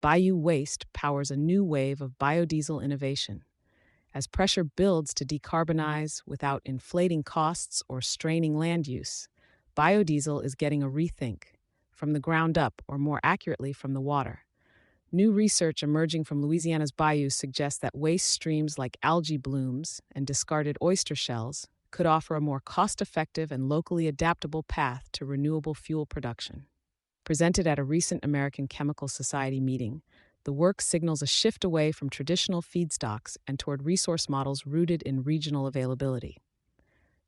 Bayou waste powers a new wave of biodiesel innovation. As pressure builds to decarbonize without inflating costs or straining land use, biodiesel is getting a rethink, from the ground up, or more accurately, from the water. New research emerging from Louisiana's bayou suggests that waste streams like algae blooms and discarded oyster shells could offer a more cost-effective and locally adaptable path to renewable fuel production. Presented at a recent American Chemical Society meeting, the work signals a shift away from traditional feedstocks and toward resource models rooted in regional availability.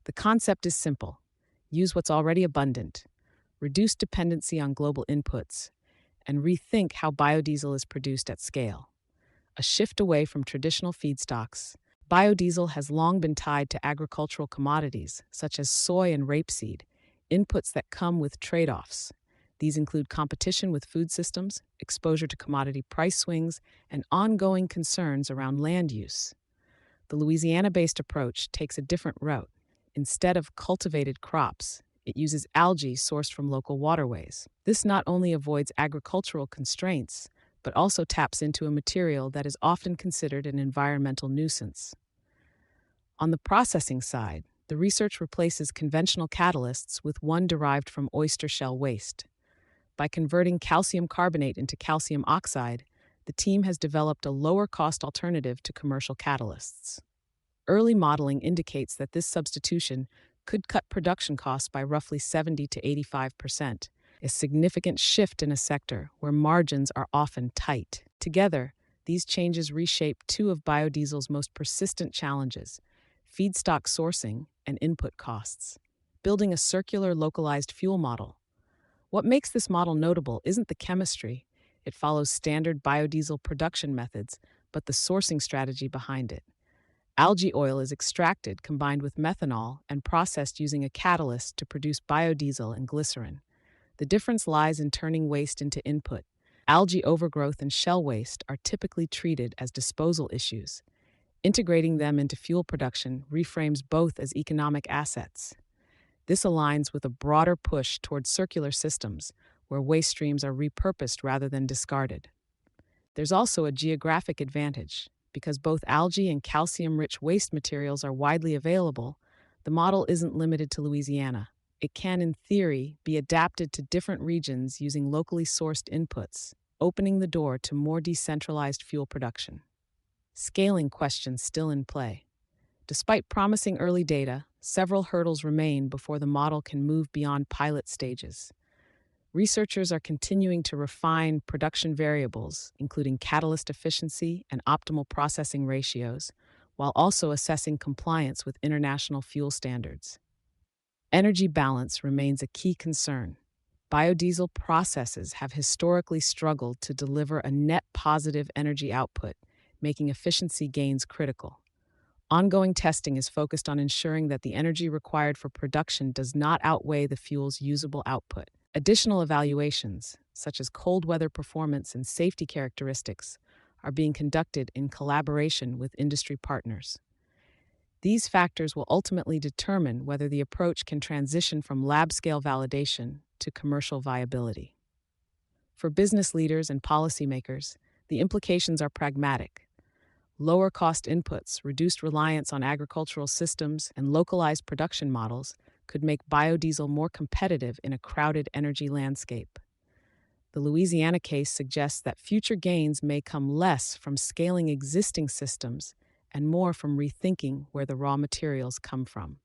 The concept is simple: use what's already abundant, reduce dependency on global inputs, and rethink how biodiesel is produced at scale. A shift away from traditional feedstocks, biodiesel has long been tied to agricultural commodities such as soy and rapeseed, inputs that come with trade-offs. These include competition with food systems, exposure to commodity price swings, and ongoing concerns around land use. The Louisiana-based approach takes a different route. Instead of cultivated crops, it uses algae sourced from local waterways. This not only avoids agricultural constraints, but also taps into a material that is often considered an environmental nuisance. On the processing side, the research replaces conventional catalysts with one derived from oyster shell waste. By converting calcium carbonate into calcium oxide, the team has developed a lower-cost alternative to commercial catalysts. Early modeling indicates that this substitution could cut production costs by roughly 70 to 85%, a significant shift in a sector where margins are often tight. Together, these changes reshape two of biodiesel's most persistent challenges: feedstock sourcing and input costs. Building a circular, localized fuel model. What makes this model notable isn't the chemistry. It follows standard biodiesel production methods, but the sourcing strategy behind it. Algae oil is extracted, combined with methanol, and processed using a catalyst to produce biodiesel and glycerin. The difference lies in turning waste into input. Algae overgrowth and shell waste are typically treated as disposal issues. Integrating them into fuel production reframes both as economic assets. This aligns with a broader push towards circular systems, where waste streams are repurposed rather than discarded. There's also a geographic advantage. Because both algae and calcium-rich waste materials are widely available, the model isn't limited to Louisiana. It can, in theory, be adapted to different regions using locally sourced inputs, opening the door to more decentralized fuel production. Scaling questions still in play. Despite promising early data, several hurdles remain before the model can move beyond pilot stages. Researchers are continuing to refine production variables, including catalyst efficiency and optimal processing ratios, while also assessing compliance with international fuel standards. Energy balance remains a key concern. Biodiesel processes have historically struggled to deliver a net positive energy output, making efficiency gains critical. Ongoing testing is focused on ensuring that the energy required for production does not outweigh the fuel's usable output. Additional evaluations, such as cold weather performance and safety characteristics, are being conducted in collaboration with industry partners. These factors will ultimately determine whether the approach can transition from lab-scale validation to commercial viability. For business leaders and policymakers, the implications are pragmatic. Lower cost inputs, reduced reliance on agricultural systems, and localized production models could make biodiesel more competitive in a crowded energy landscape. The Louisiana case suggests that future gains may come less from scaling existing systems and more from rethinking where the raw materials come from.